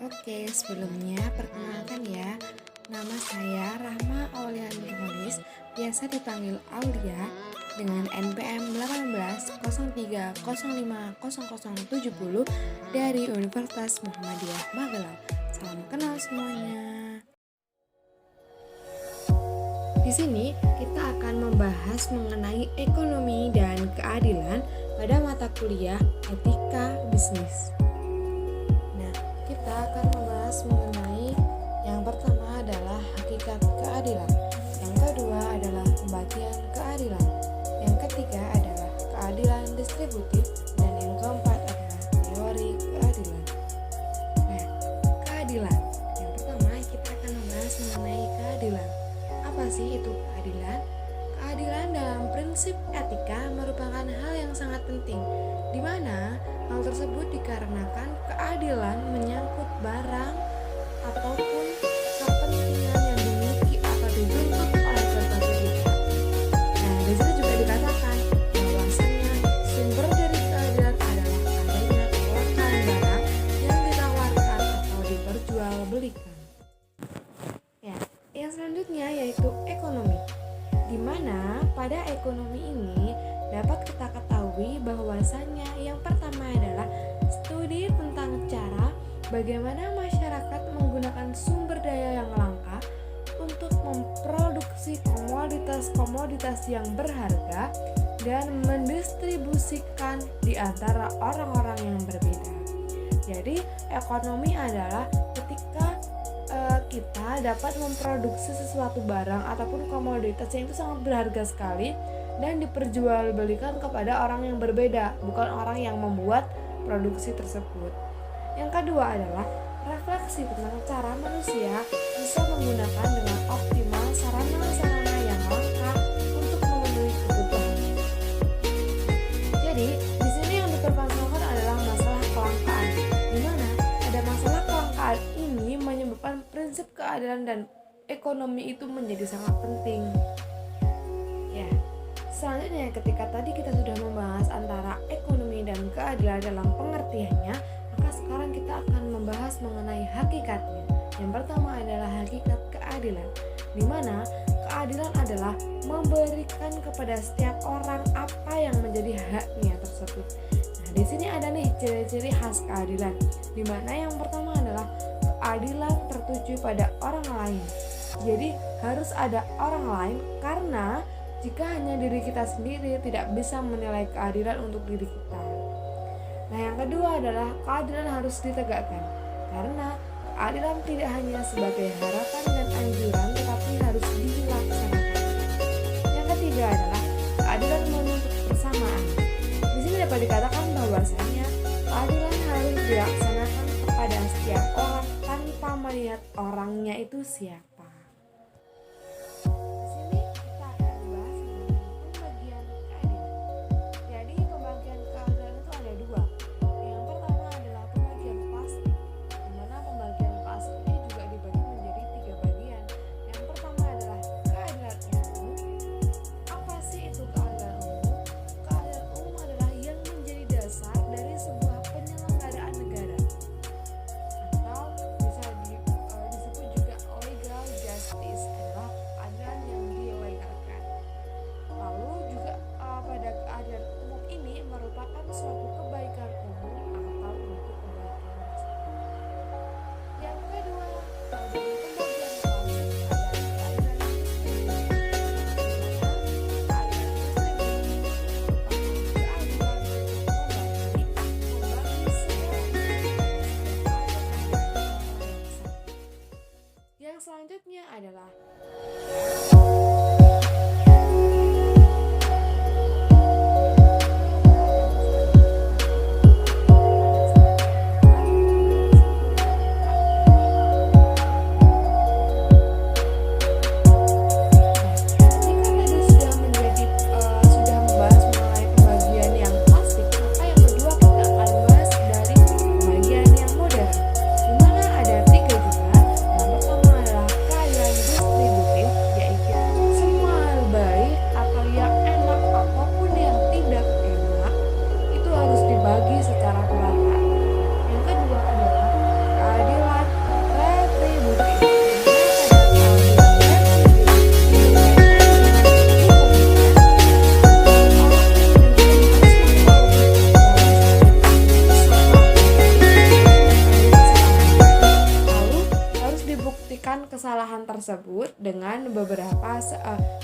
Oke, sebelumnya perkenalkan ya, nama saya Rahma Aulia Nurholis, biasa dipanggil Aulia, dengan NPM 18 03 05 0070 dari Universitas Muhammadiyah Magelang. Salam kenal semuanya. Di sini kita akan membahas mengenai ekonomi dan keadilan pada mata kuliah Etika Bisnis. Nah, kita akan membahas mengenai yang pertama adalah hakikat keadilan, yang kedua adalah pembagian keadilan, yang ketiga adalah keadilan distributif, dan yang keempat adalah teori keadilan. Nah, keadilan. Yang pertama kita akan membahas mengenai keadilan. Apa sih itu keadilan? Keadilan dalam prinsip etika merupakan hal yang sangat penting, di mana hal tersebut dikarenakan keadilan menyangkut barang ataupun kepentingan yang dimiliki atau dituntut oleh berbagai pihak. Nah, di sini juga dikatakan bahwasanya sumber dari keadilan adalah adanya kelangkaan barang yang ditawarkan atau diperjualbelikan. Ya, yang selanjutnya yaitu ekonomi, di mana pada ekonomi ini dapat kita ketahui bahwasannya yang pertama adalah studi tentang cara bagaimana masyarakat menggunakan sumber daya yang langka untuk memproduksi komoditas-komoditas yang berharga dan mendistribusikan di antara orang-orang yang berbeda. Jadi, ekonomi adalah ketika kita dapat memproduksi sesuatu barang ataupun komoditas yang itu sangat berharga sekali dan diperjualbelikan kepada orang yang berbeda, bukan orang yang membuat produksi tersebut. Yang kedua adalah refleksi tentang cara manusia bisa menggunakan dengan optimal sarana-sarana yang langka untuk memenuhi kebutuhan. Jadi, di sini yang dipermasalahkan adalah masalah kelangkaan, di mana ada masalah kelangkaan ini menyebabkan prinsip keadilan dan ekonomi itu menjadi sangat penting. Ya, selanjutnya ketika tadi kita sudah membahas antara ekonomi dan keadilan dalam pengertiannya, maka sekarang kita akan membahas mengenai hakikatnya. Yang pertama adalah hakikat keadilan, di mana keadilan adalah memberikan kepada setiap orang apa yang menjadi haknya tersebut. Nah, di sini ada nih ciri-ciri khas keadilan, di mana yang pertama adalah keadilan tertuju pada orang lain. Jadi harus ada orang lain, karena jika hanya diri kita sendiri tidak bisa menilai keadilan untuk diri kita. Nah, yang kedua adalah keadilan harus ditegakkan, karena keadilan tidak hanya sebagai harapan dan anjuran, tetapi harus dilaksanakan. Yang ketiga adalah keadilan menuntut persamaan. Di sini dapat dikatakan bahwasanya keadilan harus dilaksanakan kepada setiap orang tanpa melihat orangnya itu siapa.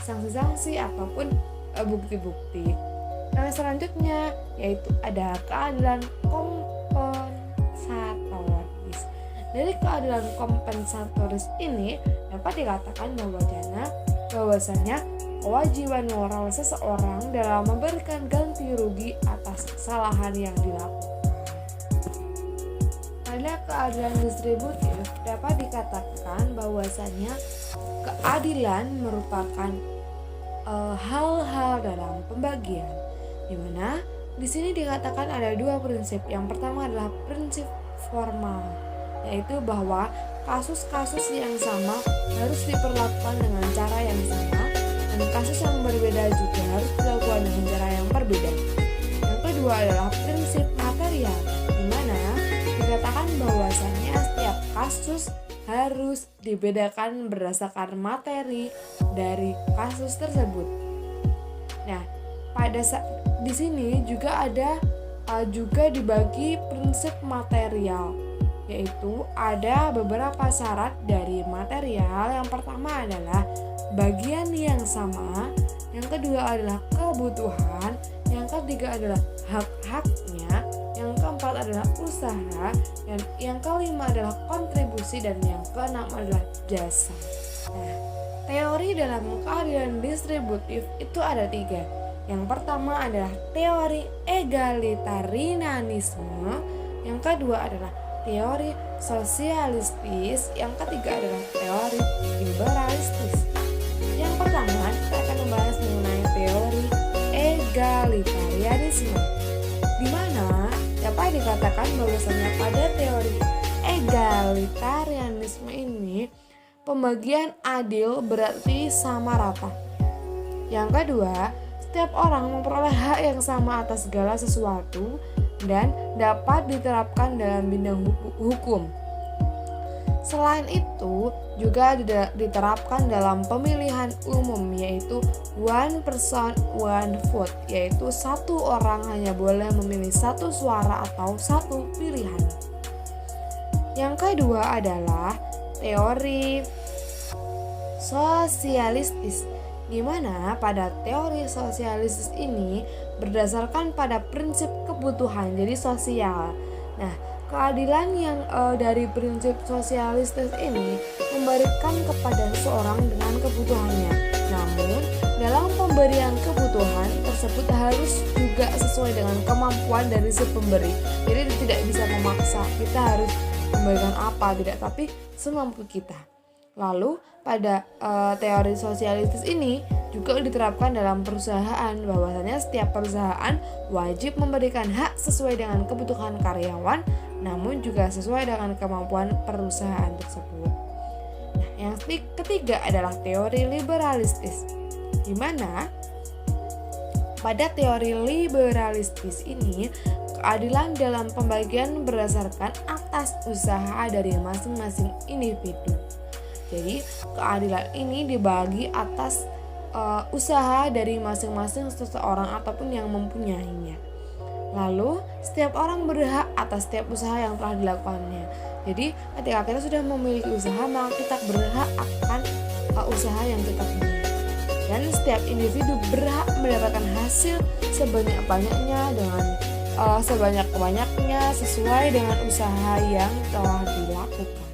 sanksi-sanksi ataupun bukti-bukti. Nah, selanjutnya yaitu ada keadilan kompensatoris. Dari keadilan kompensatoris ini dapat dikatakan bahwasanya kewajiban moral seseorang dalam memberikan ganti rugi atas kesalahan yang dilakukan. Pada keadilan distributif dapat dikatakan bahwasanya keadilan merupakan hal-hal dalam pembagian, di mana di sini dikatakan ada dua prinsip. Yang pertama adalah prinsip formal, yaitu bahwa kasus-kasus yang sama harus diperlakukan dengan cara yang sama, dan kasus yang berbeda juga harus dilakukan dengan cara yang berbeda. Yang kedua adalah prinsip material, di mana dikatakan bahwasanya setiap kasus harus dibedakan berdasarkan materi dari kasus tersebut. Nah, di sini juga ada juga dibagi prinsip material, yaitu ada beberapa syarat dari material. Yang pertama adalah bagian yang sama, yang kedua adalah kebutuhan, yang ketiga adalah hak-haknya, yang keempat adalah usaha, dan yang kelima adalah kontribusi, dan yang keenam adalah jasa. Nah, teori dalam keadilan distributif itu ada 3. Yang pertama adalah teori egalitarianisme, yang kedua adalah teori sosialistis, yang ketiga adalah teori liberalistis. Yang pertama, kita akan membahas mengenai teori egalitarianisme, di mana dapat dikatakan bahwasanya pada teori egalitarianisme ini pembagian adil berarti sama rata. Yang kedua, setiap orang memperoleh hak yang sama atas segala sesuatu dan dapat diterapkan dalam bidang hukum. Selain itu, juga diterapkan dalam pemilihan umum, yaitu one person one vote, yaitu satu orang hanya boleh memilih satu suara atau satu pilihan. Yang kedua adalah teori sosialistis, di mana pada teori sosialistis ini berdasarkan pada prinsip kebutuhan, jadi sosial. Nah, keadilan yang dari prinsip sosialistis ini memberikan kepada seseorang dengan kebutuhannya. Namun, dalam pemberian kebutuhan tersebut harus juga sesuai dengan kemampuan dari si pemberi. Jadi tidak bisa memaksa kita harus memberikan apa, tidak, tapi semampu kita. Lalu pada teori sosialistis ini juga diterapkan dalam perusahaan, bahwasanya setiap perusahaan wajib memberikan hak sesuai dengan kebutuhan karyawan, namun juga sesuai dengan kemampuan perusahaan tersebut. Nah, yang ketiga adalah teori liberalistis, di mana pada teori liberalistis ini keadilan dalam pembagian berdasarkan atas usaha dari masing-masing individu. Jadi keadilan ini dibagi atas usaha dari masing-masing seseorang ataupun yang mempunyainya. Lalu setiap orang berhak atas setiap usaha yang telah dilakukannya. Jadi ketika kita sudah memiliki usaha, maka kita berhak akan usaha yang kita punya. Dan setiap individu berhak mendapatkan hasil sebanyak-banyaknya dengan sebanyak-banyaknya sesuai dengan usaha yang telah dilakukan.